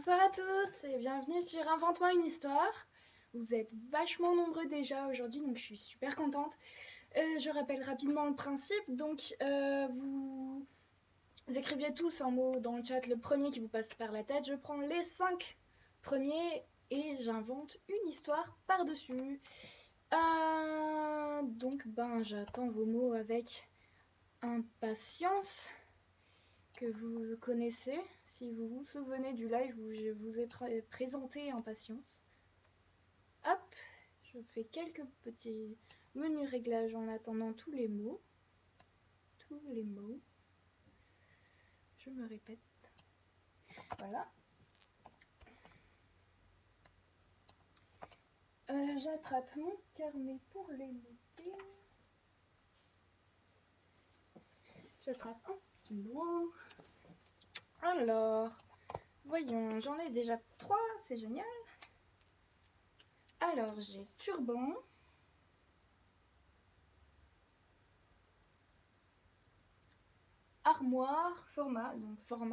Bonsoir à tous et bienvenue sur Invente-moi une histoire. Vous êtes vachement nombreux déjà aujourd'hui, donc je suis super contente. Je rappelle rapidement le principe. Donc, vous écriviez tous un mot dans le chat, le premier qui vous passe par la tête. Je prends les 5 premiers et j'invente une histoire par-dessus. Donc, j'attends vos mots avec impatience. Que vous connaissez, si vous vous souvenez du live où je vous ai présenté Impatience. Hop, je fais quelques petits menus réglages en attendant tous les mots. Je me répète. Voilà. J'attrape mon carnet pour les noter. J'attrape un stylo. Alors, voyons, j'en ai déjà 3, c'est génial. Alors, j'ai turban. Armoire, format,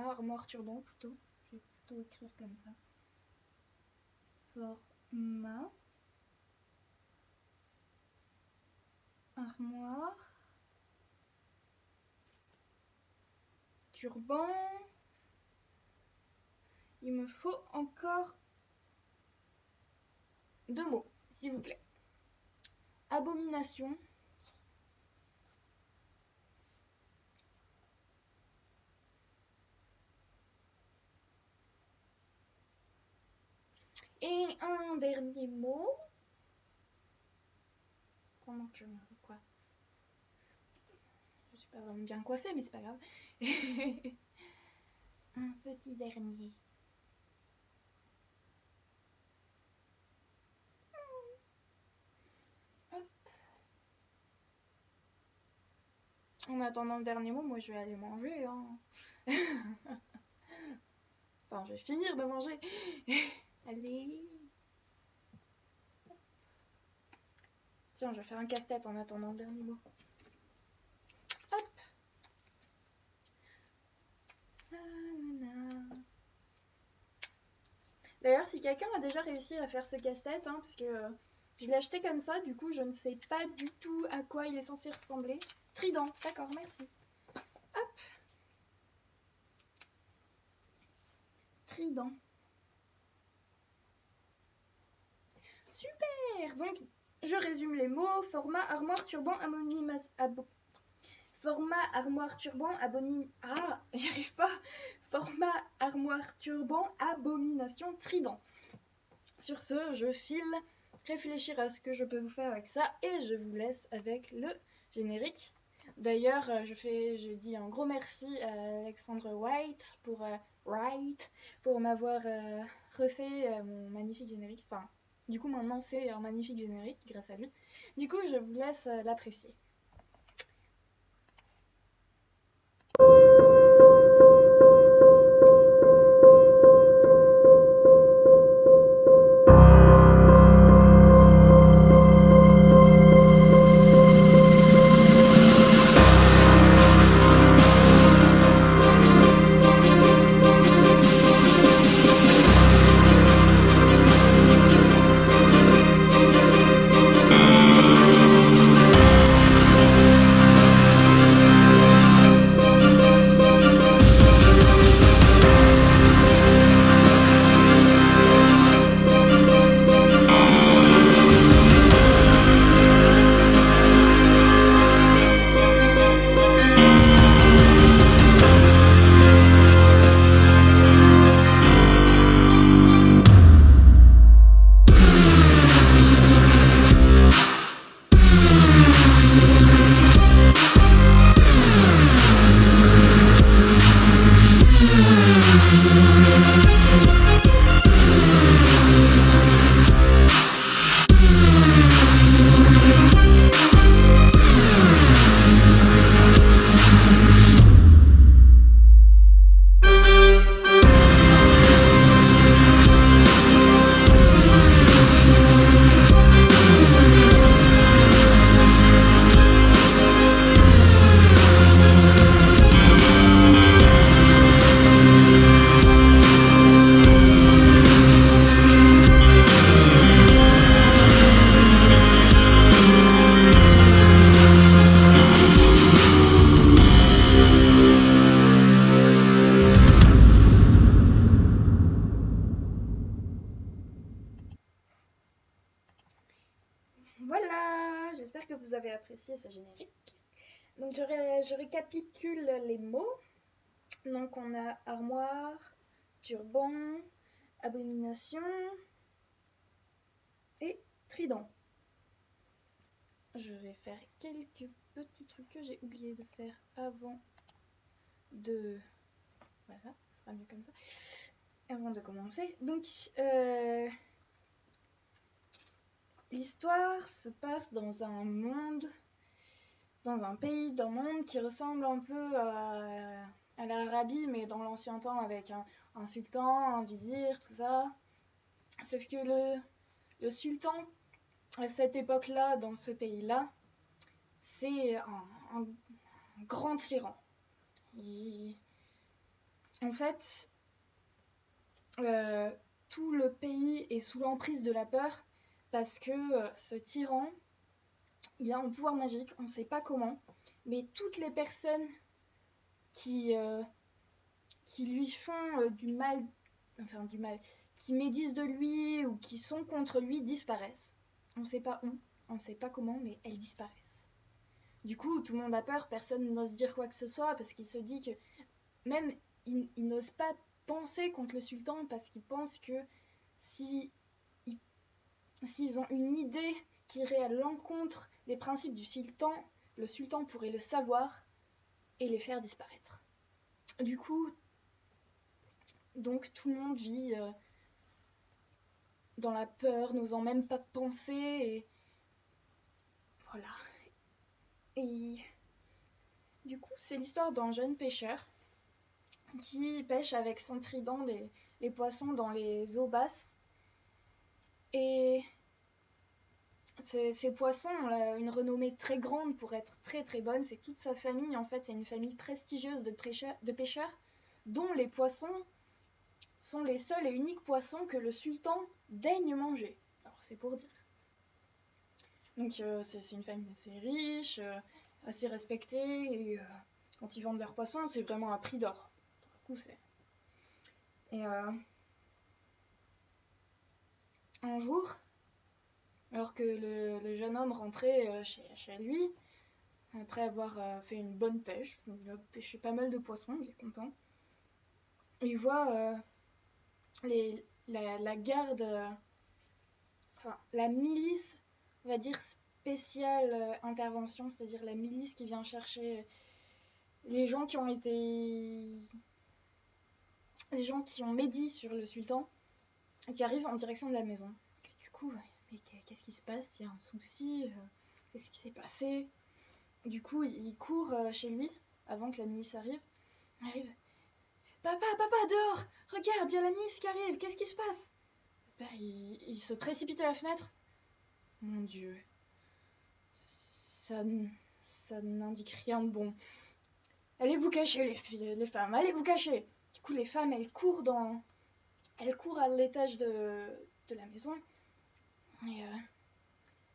armoire, turban plutôt. Je vais plutôt écrire comme ça. Format. Armoire. Turban. Il me faut encore 2 mots, s'il vous plaît. Abomination. Et un dernier mot. Pendant que je me coiffe. Je suis pas vraiment bien coiffée, mais c'est pas grave. Un petit dernier. Hop. En attendant le dernier mot, moi je vais aller manger. Hein. Enfin, je vais finir de manger. Allez. Tiens, je vais faire un casse-tête en attendant le dernier mot. Hop. D'ailleurs, si quelqu'un a déjà réussi à faire ce casse-tête, hein, parce que je l'ai acheté comme ça, du coup je ne sais pas du tout à quoi il est censé ressembler. Trident, d'accord, merci. Hop. Trident. Super. Donc, je résume les mots. Format, armoire, turban, Format, armoire, turban, j'y arrive pas. Format, armoire, turban, abomination, trident. Sur ce, je file réfléchir à ce que je peux vous faire avec ça et je vous laisse avec le générique. D'ailleurs, je dis un gros merci à Alexandre White pour m'avoir refait mon magnifique générique. Enfin, du coup, maintenant c'est un magnifique générique grâce à lui. Du coup, je vous laisse l'apprécier. Voilà, j'espère que vous avez apprécié ce générique. Donc je récapitule les mots. Donc on a armoire, turban, abomination et trident. Je vais faire quelques petits trucs que j'ai oublié de faire avant de... Voilà, ce sera mieux comme ça. Avant de commencer. Donc, l'histoire se passe dans un monde, dans un pays d'un monde qui ressemble un peu à l'Arabie, mais dans l'ancien temps avec un sultan, un vizir, tout ça. Sauf que le sultan, à cette époque-là, dans ce pays-là, c'est un grand tyran. En fait, tout le pays est sous l'emprise de la peur parce que ce tyran, il a un pouvoir magique, on ne sait pas comment, mais toutes les personnes qui lui font du mal, qui médisent de lui ou qui sont contre lui disparaissent. On ne sait pas où, on ne sait pas comment, mais elles disparaissent. Du coup, tout le monde a peur, personne n'ose dire quoi que ce soit parce qu'il se dit que même il n'ose pas penser contre le sultan parce qu'il pense que s'ils ont une idée qui irait à l'encontre des principes du sultan, le sultan pourrait le savoir et les faire disparaître. Du coup, donc tout le monde vit dans la peur, n'osant même pas penser, et voilà. Et du coup, c'est l'histoire d'un jeune pêcheur qui pêche avec son trident les poissons dans les eaux basses. Et ces poissons ont une renommée très grande pour être très très bonnes. C'est toute sa famille, en fait, c'est une famille prestigieuse de pêcheurs, dont les poissons sont les seuls et uniques poissons que le sultan daigne manger. Alors c'est pour dire. Donc c'est une famille assez riche, assez respectée, et quand ils vendent leurs poissons, c'est vraiment à prix d'or. Du coup, c'est... Et un jour, alors que le jeune homme rentrait chez lui, après avoir fait une bonne pêche, il a pêché pas mal de poissons, il est content, il voit la garde, enfin la milice, on va dire spéciale intervention, c'est-à-dire la milice qui vient chercher les gens qui ont médit sur le sultan, qui arrivent en direction de la maison. Du coup, mais qu'est-ce qui se passe? Il y a un souci, qu'est-ce qui s'est passé? Du coup, il court chez lui avant que la milice arrive. Papa, dehors! Regarde, il y a la milice qui arrive, qu'est-ce qui se passe? Le père, il se précipite à la fenêtre. Mon Dieu, ça n'indique rien de bon. Allez vous cacher, les femmes, allez vous cacher! Du coup, les femmes, elles courent à l'étage de la maison. Et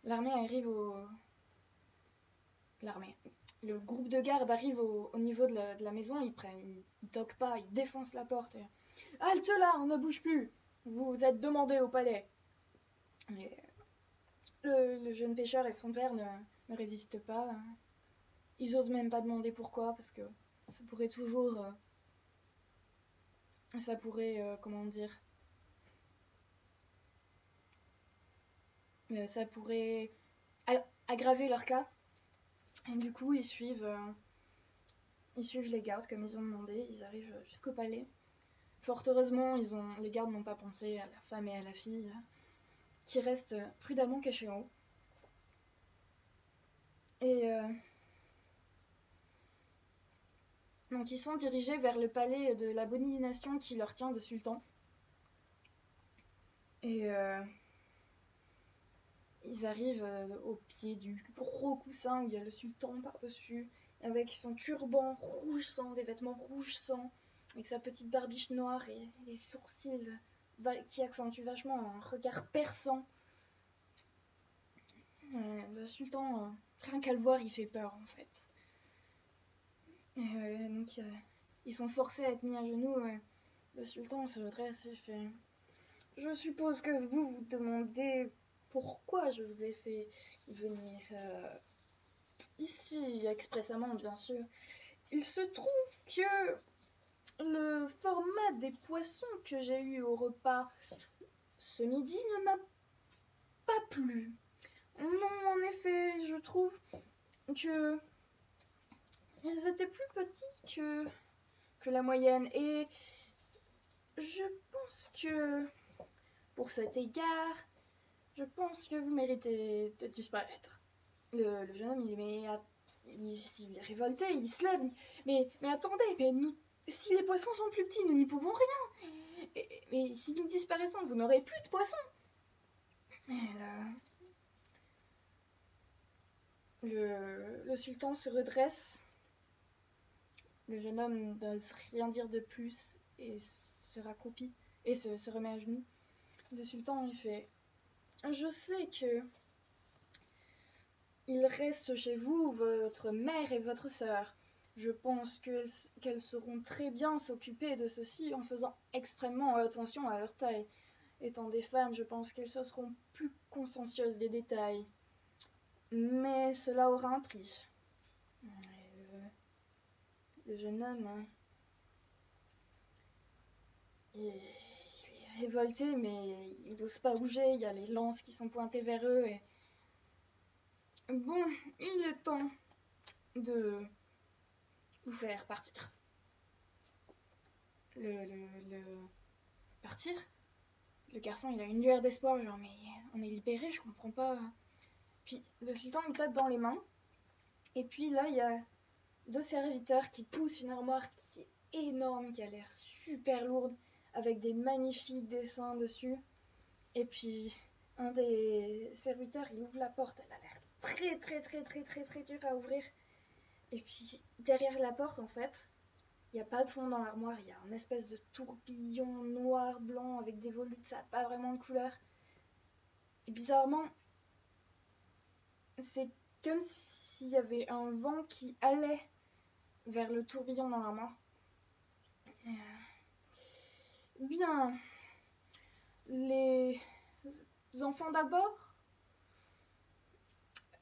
l'armée arrive le groupe de garde arrive au niveau de la maison, ils toquent pas, ils défoncent la porte. Et, halte là, on ne bouge plus, vous êtes demandé au palais. Mais le jeune pêcheur et son père ne résistent pas. Ils osent même pas demander pourquoi, parce que ça pourrait toujours... comment dire... ça pourrait aggraver leur cas. Et du coup, ils suivent les gardes comme ils ont demandé. Ils arrivent jusqu'au palais. Fort heureusement, les gardes n'ont pas pensé à la femme et à la fille qui restent prudemment cachées en haut. Et donc ils sont dirigés vers le palais de l'abomination qui leur tient de sultan. Et ils arrivent au pied du gros coussin où il y a le sultan par-dessus, avec son turban rouge sang, des vêtements rouge sang, avec sa petite barbiche noire et des sourcils qui accentuent vachement un regard perçant. Le sultan, rien qu'à le voir, il fait peur en fait. Donc ils sont forcés à être mis à genoux. Le sultan se redresse et fait: je suppose que vous demandez pourquoi je vous ai fait venir ici expressément, bien sûr. Il se trouve que le format des poissons que j'ai eu au repas ce midi ne m'a pas plu. Non, en effet, je trouve que ils étaient plus petits que la moyenne. Et je pense que, pour cet égard, je pense que vous méritez de disparaître. Le jeune homme, il est révolté, il se lève. Mais attendez, si les poissons sont plus petits, nous n'y pouvons rien. Mais si nous disparaissons, vous n'aurez plus de poissons. Et là, le sultan se redresse. Le jeune homme n'ose rien dire de plus et se raccroupit et se remet à genoux. Le sultan, il fait: je sais que il reste chez vous votre mère et votre sœur. Je pense qu'elles sauront très bien s'occuper de ceci en faisant extrêmement attention à leur taille. Étant des femmes, je pense qu'elles seront plus consciencieuses des détails. Mais cela aura un prix. Le jeune homme, il est révolté, mais il n'ose pas bouger. Il y a les lances qui sont pointées vers eux. Et... bon, il est temps de vous faire partir. Partir? Le garçon, il a une lueur d'espoir, genre, mais on est libéré, je comprends pas. Puis le sultan, il tape dans les mains. Et puis là, il y a 2 serviteurs qui poussent une armoire qui est énorme, qui a l'air super lourde, avec des magnifiques dessins dessus. Et puis, un des serviteurs, il ouvre la porte, elle a l'air très dure à ouvrir. Et puis, derrière la porte, en fait, il n'y a pas de fond dans l'armoire, il y a un espèce de tourbillon noir, blanc, avec des volutes, ça n'a pas vraiment de couleur. Et bizarrement, c'est comme s'il y avait un vent qui allait vers le tourbillon dans l'armoire. Bien, les enfants d'abord.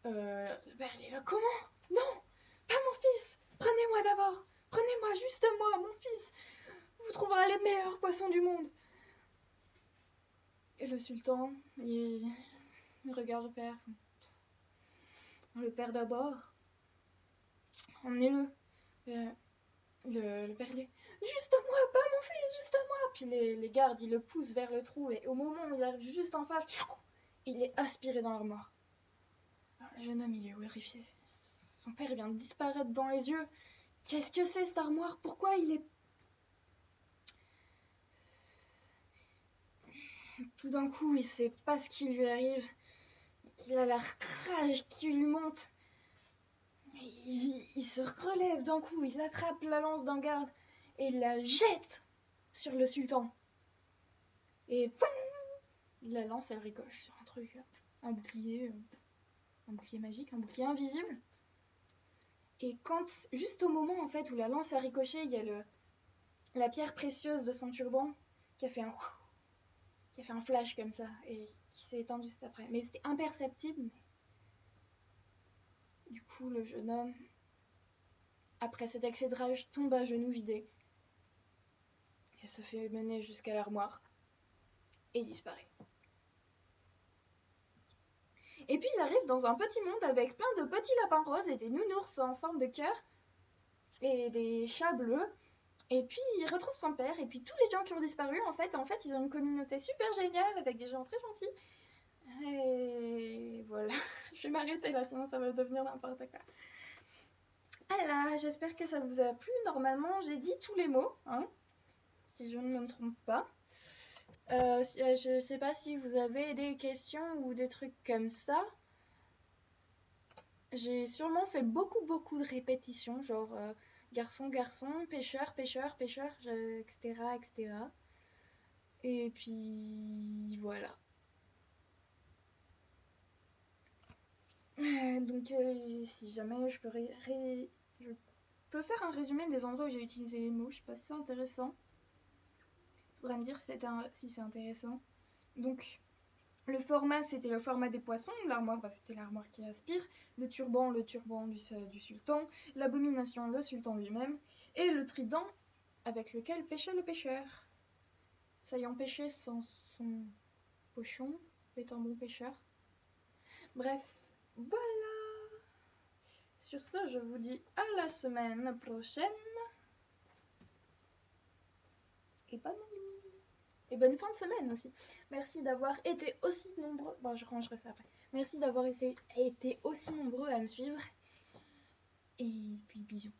Le père, il est là, comment? Non, pas mon fils. Prenez-moi d'abord. Prenez-moi, juste moi, mon fils. Vous trouverez les meilleurs poissons du monde. Et le sultan, il regarde le père. Le père d'abord. Emmenez-le. Le père, il est, juste moi, pas mon fils, juste moi. Puis les gardes, ils le poussent vers le trou. Et au moment où il arrive juste en face, il est aspiré dans l'armoire. Le jeune homme, il est horrifié. Son père vient de disparaître dans les yeux. Qu'est-ce que c'est cette armoire? Pourquoi il est... Tout d'un coup, il sait pas ce qui lui arrive. Il a la rage qui lui monte. Il se relève d'un coup, il attrape la lance d'un garde et il la jette sur le sultan. Et la lance, elle ricoche sur un truc, un bouclier magique, un bouclier invisible. Et quand, juste au moment en fait où la lance a ricoché, il y a la pierre précieuse de son turban qui a fait un flash comme ça et qui s'est éteint juste après. Mais c'était imperceptible. Du coup, le jeune homme, après cet excès de rage, tombe à genoux vidé et se fait mener jusqu'à l'armoire et disparaît. Et puis il arrive dans un petit monde avec plein de petits lapins roses et des nounours en forme de cœur et des chats bleus. Et puis il retrouve son père et puis tous les gens qui ont disparu, en fait ils ont une communauté super géniale avec des gens très gentils. Et voilà, je vais m'arrêter là, sinon ça va devenir n'importe quoi. Alors, j'espère que ça vous a plu. Normalement, j'ai dit tous les mots, hein, si je ne me trompe pas. Je sais pas si vous avez des questions ou des trucs comme ça. J'ai sûrement fait beaucoup de répétitions, genre garçon, pêcheur, etc. Et puis voilà. Donc si jamais je peux faire un résumé des endroits où j'ai utilisé les mots, je sais pas si c'est intéressant. Faudra me dire si c'est intéressant. Donc Le format, c'était le format des poissons. L'armoire, bah, c'était l'armoire qui aspire. Le turban du sultan. L'abomination, le sultan lui-même. Et le trident avec lequel pêchait le pêcheur. S'ayant pêché sans son pochon, est un bon pêcheur. Bref, voilà. Sur ce, je vous dis à la semaine prochaine. Et bonne nuit. Et bonne fin de semaine aussi. Merci d'avoir été aussi nombreux. Bon, je rangerai ça après. Merci d'avoir été aussi nombreux à me suivre. Et puis bisous.